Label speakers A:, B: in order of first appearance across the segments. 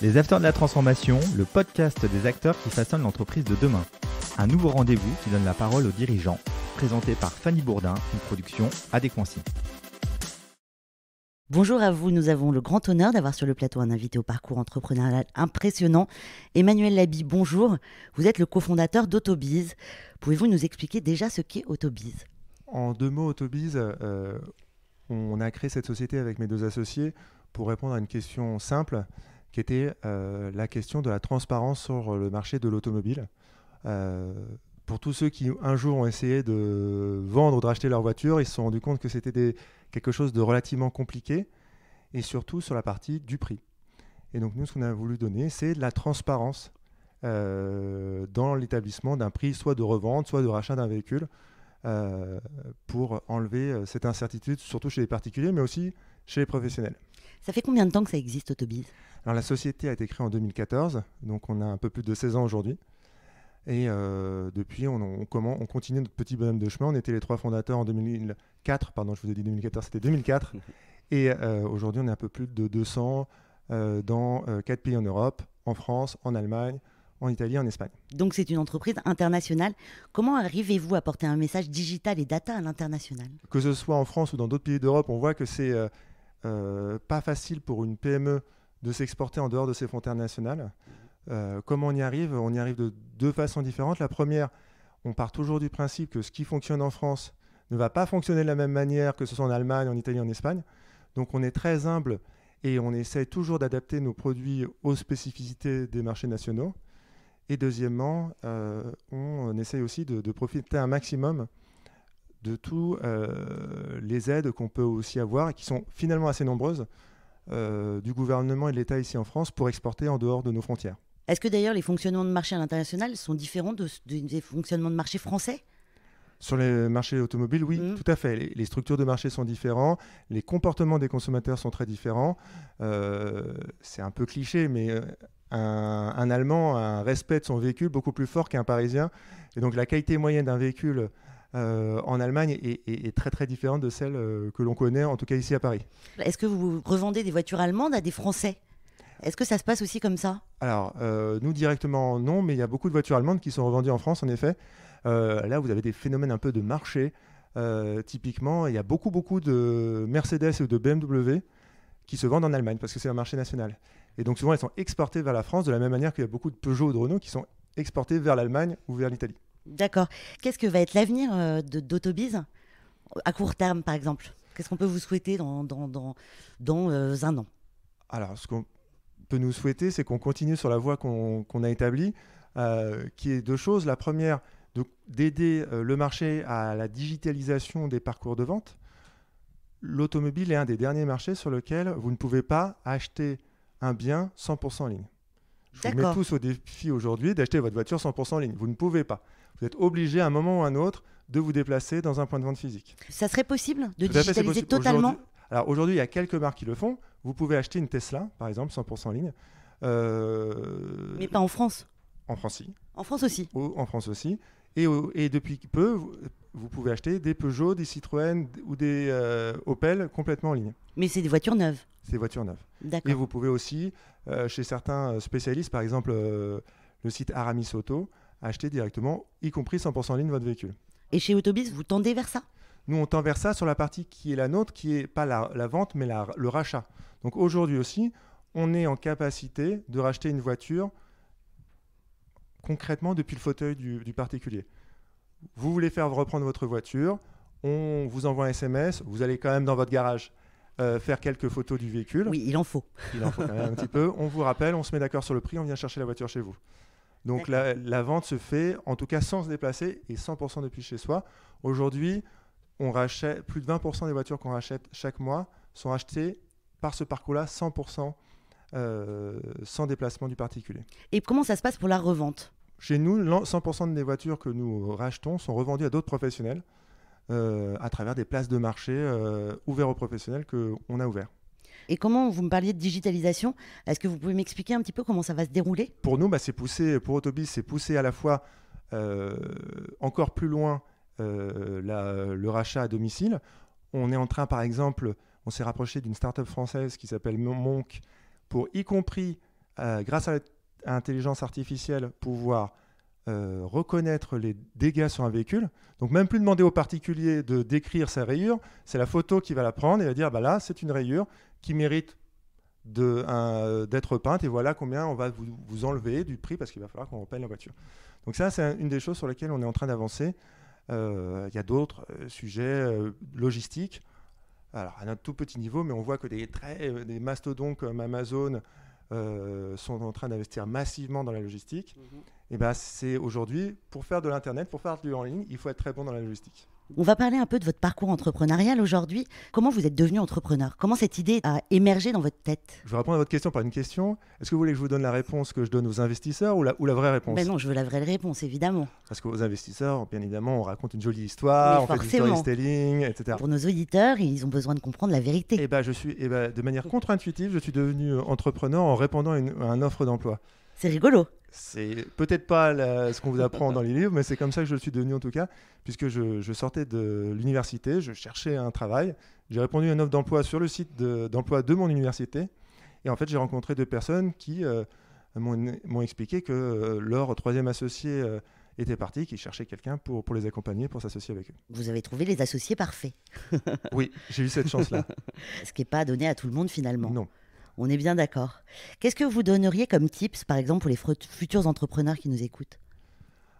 A: Les Acteurs de la Transformation, le podcast des acteurs qui façonnent l'entreprise de demain. Un nouveau rendez-vous qui donne la parole aux dirigeants, présenté par Fanny Bourdin, une production Adéquancy.
B: Bonjour à vous, nous avons le grand honneur d'avoir sur le plateau un invité au parcours entrepreneurial impressionnant. Emmanuel Laby, bonjour. Vous êtes le cofondateur d'Autobiz. Pouvez-vous nous expliquer déjà ce qu'est Autobiz ?
C: En deux mots, Autobiz, on a créé cette société avec mes deux associés pour répondre à une question simple qui était la question de la transparence sur le marché de l'automobile. Pour tous ceux qui un jour ont essayé de vendre ou de racheter leur voiture, ils se sont rendus compte que c'était quelque chose de relativement compliqué et surtout sur la partie du prix. Et donc nous, ce qu'on a voulu donner, c'est de la transparence dans l'établissement d'un prix, soit de revente, soit de rachat d'un véhicule, pour enlever cette incertitude, surtout chez les particuliers, mais aussi chez les professionnels.
B: Ça fait combien de temps que ça existe, Autobiz ?
C: Alors, la société a été créée en 2014, donc on a un peu plus de 16 ans aujourd'hui. Et depuis, on continue notre petit bonhomme de chemin. On était les trois fondateurs en 2004, pardon, je vous ai dit 2014, c'était 2004. Et aujourd'hui, on est un peu plus de 200 dans 4 pays en Europe, en France, en Allemagne, en Italie, en Espagne.
B: Donc c'est une entreprise internationale. Comment arrivez-vous à porter un message digital et data à l'international ?
C: Que ce soit en France ou dans d'autres pays d'Europe, on voit que c'est pas facile pour une PME de s'exporter en dehors de ses frontières nationales. Comment on y arrive ? On y arrive de deux façons différentes. La première, on part toujours du principe que ce qui fonctionne en France ne va pas fonctionner de la même manière que ce soit en Allemagne, en Italie, en Espagne. Donc on est très humble et on essaye toujours d'adapter nos produits aux spécificités des marchés nationaux. Et deuxièmement, on essaye aussi de profiter un maximum de tous les aides qu'on peut aussi avoir et qui sont finalement assez nombreuses du gouvernement et de l'État ici en France pour exporter en dehors de nos frontières.
B: Est-ce que d'ailleurs les fonctionnements de marché à l'international sont différents des fonctionnements de marché français ?
C: Sur les marchés automobiles, oui, tout à fait. Les structures de marché sont différentes, les comportements des consommateurs sont très différents. C'est un peu cliché, mais un Allemand a un respect de son véhicule beaucoup plus fort qu'un Parisien. Et donc la qualité moyenne d'un véhicule en Allemagne est très très différente de celle que l'on connaît, en tout cas ici à Paris.
B: Est-ce que vous revendez des voitures allemandes à des Français ? Est-ce que ça se passe aussi comme ça ?
C: Alors, nous directement non, mais il y a beaucoup de voitures allemandes qui sont revendues en France, en effet. Là, vous avez des phénomènes un peu de marché. Typiquement, il y a beaucoup de Mercedes ou de BMW qui se vendent en Allemagne parce que c'est un marché national. Et donc souvent, elles sont exportées vers la France de la même manière qu'il y a beaucoup de Peugeot ou de Renault qui sont exportés vers l'Allemagne ou vers l'Italie.
B: D'accord. Qu'est-ce que va être l'avenir d'Autobiz à court terme, par exemple ? Qu'est-ce qu'on peut vous souhaiter dans un an ?
C: Alors, ce qu'on peut nous souhaiter, c'est qu'on continue sur la voie qu'on a établie, qui est deux choses. La première, d'aider le marché à la digitalisation des parcours de vente. L'automobile est un des derniers marchés sur lequel vous ne pouvez pas acheter un bien 100% en ligne. Je vous mets tous au défi aujourd'hui d'acheter votre voiture 100% en ligne. Vous ne pouvez pas. Vous êtes obligé à un moment ou à un autre de vous déplacer dans un point de vente physique.
B: Ça serait possible de digitaliser totalement ?
C: Alors aujourd'hui, il y a quelques marques qui le font. Vous pouvez acheter une Tesla, par exemple, 100% en ligne.
B: Mais pas en France ?
C: En France, si.
B: En France aussi ?
C: En France aussi. Et depuis peu, vous pouvez acheter des Peugeot, des Citroën ou des Opel complètement en ligne.
B: Mais c'est des voitures neuves ?
C: C'est des voitures neuves.
B: D'accord.
C: Et vous pouvez aussi, chez certains spécialistes, par exemple le site Aramis Auto, acheter directement, y compris 100% en ligne, votre véhicule.
B: Et chez Autobiz, vous tendez vers ça ?
C: Nous, on tend vers ça sur la partie qui est la nôtre, qui n'est pas la vente, mais le rachat. Donc aujourd'hui aussi, on est en capacité de racheter une voiture concrètement depuis le fauteuil du particulier. Vous voulez faire reprendre votre voiture, on vous envoie un SMS, vous allez quand même dans votre garage faire quelques photos du véhicule.
B: Oui, il en faut.
C: Il en faut quand même un petit peu. On vous rappelle, on se met d'accord sur le prix, on vient chercher la voiture chez vous. Donc la vente se fait en tout cas sans se déplacer et 100% depuis chez soi. Aujourd'hui, on rachète plus de 20% des voitures qu'on rachète chaque mois sont achetées par ce parcours-là 100% sans déplacement du particulier.
B: Et comment ça se passe pour la revente ?
C: Chez nous, 100% des voitures que nous rachetons sont revendues à d'autres professionnels à travers des places de marché ouvertes aux professionnels qu'on a ouverts.
B: Et comment, vous me parliez de digitalisation, est-ce que vous pouvez m'expliquer un petit peu comment ça va se dérouler ?
C: Pour nous, c'est poussé, pour Autobiz, c'est pousser à la fois encore plus loin le rachat à domicile. On est en train, par exemple, on s'est rapproché d'une start-up française qui s'appelle Monk pour y compris grâce à l'intelligence artificielle, pouvoir reconnaître les dégâts sur un véhicule. Donc même plus demander au particulier de décrire sa rayure, c'est la photo qui va la prendre et va dire là c'est une rayure qui mérite d'être peinte et voilà combien on va vous enlever du prix parce qu'il va falloir qu'on repeigne la voiture. Donc ça c'est une des choses sur lesquelles on est en train d'avancer. Il y a d'autres sujets logistiques. Alors à un tout petit niveau, mais on voit que des mastodontes comme Amazon sont en train d'investir massivement dans la logistique. Et ben, c'est aujourd'hui, pour faire de l'internet, pour faire du en ligne, il faut être très bon dans la logistique.
B: On va parler un peu de votre parcours entrepreneurial aujourd'hui. Comment vous êtes devenu entrepreneur? Comment cette idée a émergé dans votre tête?
C: Je vais répondre à votre question par une question. Est-ce que vous voulez que je vous donne la réponse que je donne aux investisseurs ou la vraie réponse?
B: Ben non, je veux la vraie réponse, évidemment.
C: Parce qu'aux investisseurs, bien évidemment, on raconte une jolie histoire, on fait du storytelling, etc.
B: Pour nos auditeurs, ils ont besoin de comprendre la vérité.
C: Et de manière contre-intuitive, je suis devenu entrepreneur en répondant à une offre d'emploi.
B: C'est rigolo.
C: C'est peut-être pas ce qu'on vous apprend dans les livres, mais c'est comme ça que je le suis devenu en tout cas, puisque je sortais de l'université, je cherchais un travail, j'ai répondu à une offre d'emploi sur le site d'emploi de mon université, et en fait j'ai rencontré 2 personnes qui m'ont expliqué que leur 3e associé était parti, qui cherchait quelqu'un pour les accompagner, pour s'associer avec eux.
B: Vous avez trouvé les associés parfaits.
C: Oui, j'ai eu cette chance-là.
B: Ce qui n'est pas donné à tout le monde finalement.
C: Non.
B: On est bien d'accord. Qu'est-ce que vous donneriez comme tips, par exemple, pour les futurs entrepreneurs qui nous écoutent?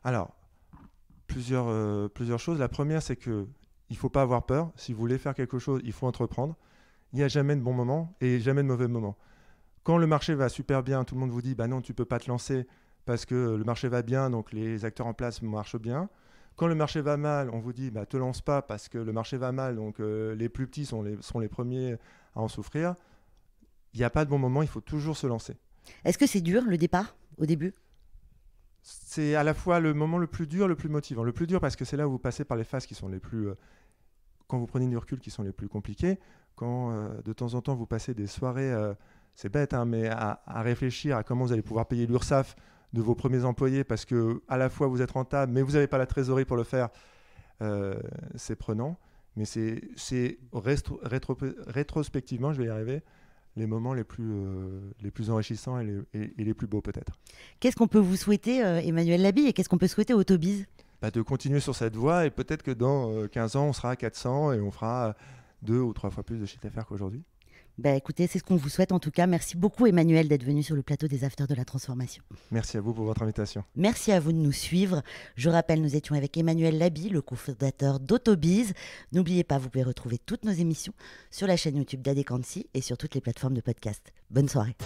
C: Alors, plusieurs choses. La première, c'est qu'il ne faut pas avoir peur. Si vous voulez faire quelque chose, il faut entreprendre. Il n'y a jamais de bon moment et jamais de mauvais moment. Quand le marché va super bien, tout le monde vous dit bah non, tu ne peux pas te lancer parce que le marché va bien, donc les acteurs en place marchent bien. Quand le marché va mal, on vous dit bah, te lance pas parce que le marché va mal, donc les plus petits sont les premiers à en souffrir. Il n'y a pas de bon moment, il faut toujours se lancer.
B: Est-ce que c'est dur le départ, au début?
C: C'est à la fois le moment le plus dur, le plus motivant. Le plus dur parce que c'est là où vous passez par les phases qui sont les plus... quand vous prenez du recul, qui sont les plus compliquées. Quand de temps en temps vous passez des soirées, c'est bête, hein, mais à réfléchir à comment vous allez pouvoir payer l'URSSAF de vos premiers employés parce que à la fois vous êtes rentable, mais vous n'avez pas la trésorerie pour le faire, c'est prenant. Mais c'est rétrospectivement, je vais y arriver, les moments les plus enrichissants et les plus beaux peut-être.
B: Qu'est-ce qu'on peut vous souhaiter, Emmanuel Labi, et qu'est-ce qu'on peut souhaiter à Autobiz?
C: De continuer sur cette voie et peut-être que dans 15 ans, on sera à 400 et on fera 2 ou 3 fois plus de chiffre d'affaires qu'aujourd'hui.
B: Écoutez, c'est ce qu'on vous souhaite en tout cas. Merci beaucoup Emmanuel d'être venu sur le plateau des Afters de la Transformation.
C: Merci à vous pour votre invitation.
B: Merci à vous de nous suivre. Je rappelle, nous étions avec Emmanuel Labi, le cofondateur d'Autobiz. N'oubliez pas, vous pouvez retrouver toutes nos émissions sur la chaîne YouTube d'Adequancy et sur toutes les plateformes de podcast. Bonne soirée.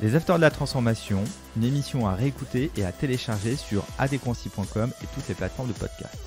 A: Les Afters de la Transformation, une émission à réécouter et à télécharger sur adequancy.com et toutes les plateformes de podcast.